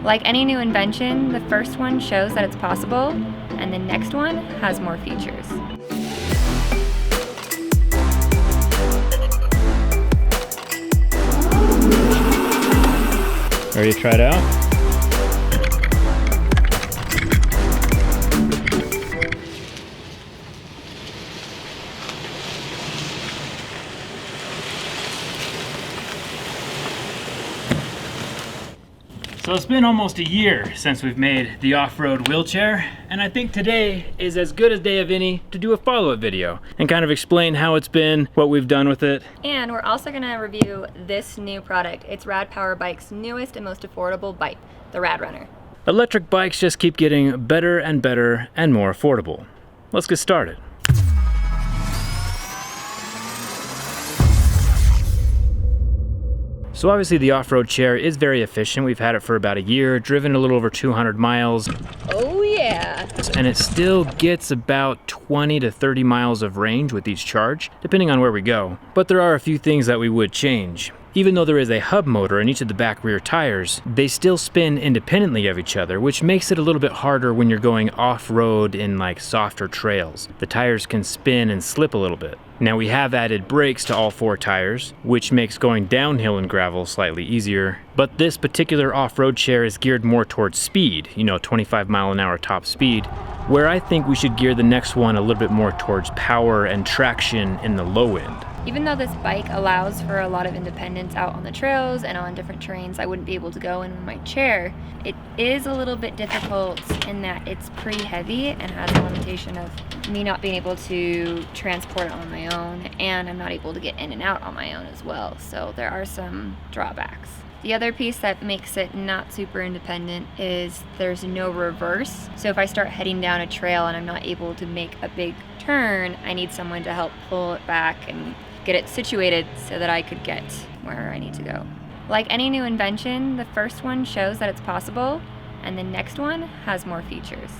Like any new invention, the first one shows that it's possible, and the next one has more features. Ready to try it out? So it's been almost a year since we've made the off-road wheelchair, and I think today is as good a day of any to do a follow-up video and kind of explain how it's been, what we've done with it. And we're also gonna review this new product. It's Rad Power Bike's newest and most affordable bike, the Rad Runner. Electric bikes just keep getting better and better and more affordable. Let's get started. So obviously the off-road chair is very efficient. We've had it for about a year, driven a little over 200 miles. Oh yeah. And it still gets about 20 to 30 miles of range with each charge, depending on where we go. But there are a few things that we would change. Even though there is a hub motor in each of the back rear tires, they still spin independently of each other, which makes it a little bit harder when you're going off-road in like softer trails. The tires can spin and slip a little bit. Now we have added brakes to all 4 tires, which makes going downhill in gravel slightly easier. But this particular off-road chair is geared more towards speed, 25-mile-an-hour top speed, where I think we should gear the next one a little bit more towards power and traction in the low end. Even though this bike allows for a lot of independence out on the trails and on different terrains I wouldn't be able to go in my chair, it is a little bit difficult in that it's pretty heavy and has a limitation of me not being able to transport it on my own, and I'm not able to get in and out on my own as well. So there are some drawbacks. The other piece that makes it not super independent is there's no reverse. So if I start heading down a trail and I'm not able to make a big turn, I need someone to help pull it back and get it situated so that I could get where I need to go. Like any new invention, the first one shows that it's possible, and the next one has more features.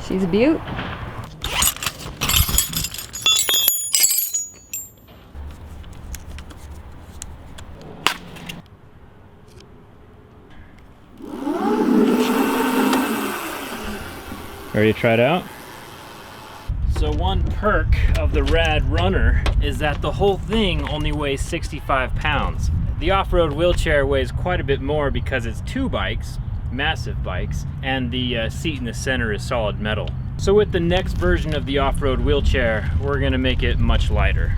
She's a beaut. Ready to try it out? So one perk of the Rad Runner is that the whole thing only weighs 65 pounds. The off-road wheelchair weighs quite a bit more because it's 2 bikes, massive bikes, and the seat in the center is solid metal. So with the next version of the off-road wheelchair, we're gonna make it much lighter.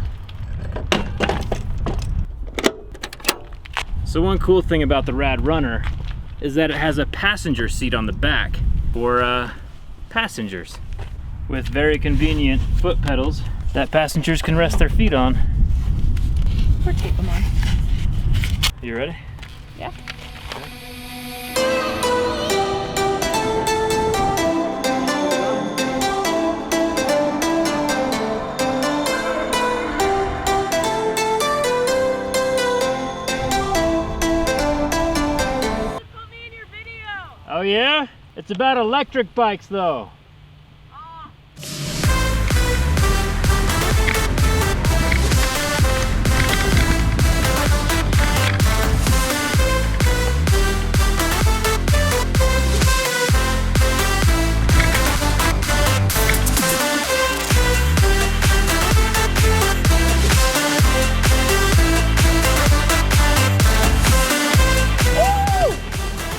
So one cool thing about the Rad Runner is that it has a passenger seat on the back for passengers with very convenient foot pedals that passengers can rest their feet on. Or tape them on. You ready? Yeah. Put me in your video. Oh yeah? It's about electric bikes though.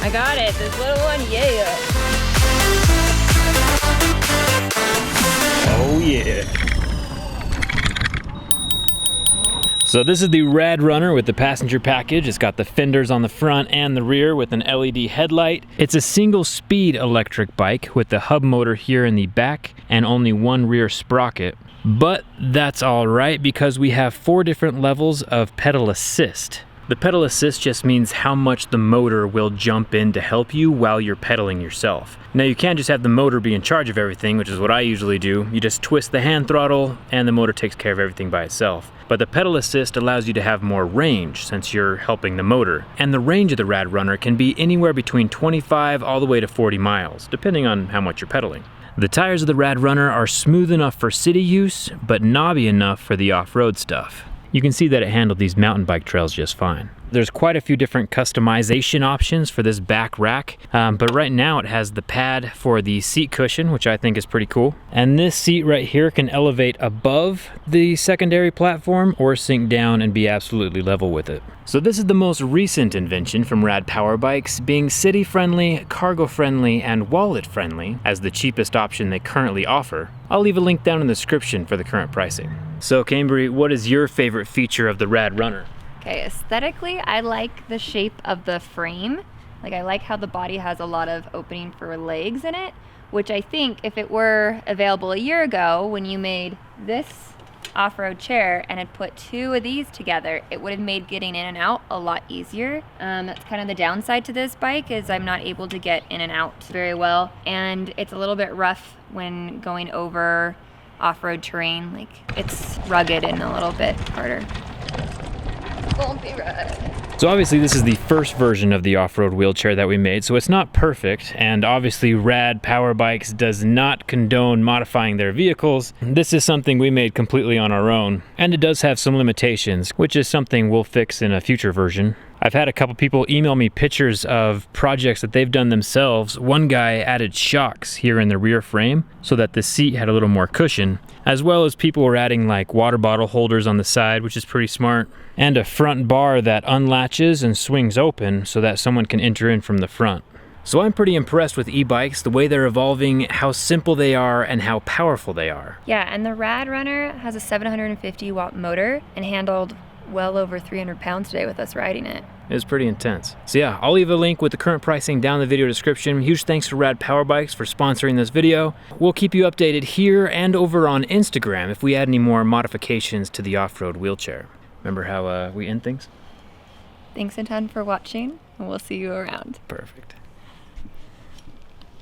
I got it, this little one, yeah. Oh yeah. So this is the Rad Runner with the passenger package. It's got the fenders on the front and the rear with an LED headlight. It's a single speed electric bike with the hub motor here in the back and only 1 rear sprocket. But that's all right because we have 4 different levels of pedal assist. The pedal assist just means how much the motor will jump in to help you while you're pedaling yourself. Now you can't just have the motor be in charge of everything, which is what I usually do. You just twist the hand throttle and the motor takes care of everything by itself. But the pedal assist allows you to have more range since you're helping the motor. And the range of the Rad Runner can be anywhere between 25 all the way to 40 miles, depending on how much you're pedaling. The tires of the Rad Runner are smooth enough for city use, but knobby enough for the off-road stuff. You can see that it handled these mountain bike trails just fine. There's quite a few different customization options for this back rack, but right now it has the pad for the seat cushion, which I think is pretty cool. And this seat right here can elevate above the secondary platform or sink down and be absolutely level with it. So this is the most recent invention from Rad Power Bikes, being city friendly, cargo friendly, and wallet friendly as the cheapest option they currently offer. I'll leave a link down in the description for the current pricing. So Cambry, what is your favorite feature of the Rad Runner? Okay, aesthetically, I like the shape of the frame. Like, I like how the body has a lot of opening for legs in it, which I think if it were available a year ago when you made this off-road chair and had put two of these together, it would have made getting in and out a lot easier. That's kind of the downside to this bike, is I'm not able to get in and out very well, and it's a little bit rough when going over off-road terrain. Like, it's rugged and a little bit harder. Bumpy ride. So obviously this is the first version of the off-road wheelchair that we made, so it's not perfect, and obviously Rad Power Bikes does not condone modifying their vehicles. This is something we made completely on our own, and it does have some limitations, which is something we'll fix in a future version. I've had a couple people email me pictures of projects that they've done themselves. One guy added shocks here in the rear frame so that the seat had a little more cushion, as well as people were adding like water bottle holders on the side, which is pretty smart, and a front bar that unlatches and swings open so that someone can enter in from the front. So I'm pretty impressed with e-bikes, the way they're evolving, how simple they are, and how powerful they are. Yeah, and the Rad Runner has a 750 watt motor and handled well over 300 pounds today with us riding it. It was pretty intense. So yeah, I'll leave a link with the current pricing down in the video description. Huge thanks to Rad Power Bikes for sponsoring this video. We'll keep you updated here and over on Instagram if we add any more modifications to the off-road wheelchair. Remember how we end things? Thanks a ton for watching, and we'll see you around. Perfect.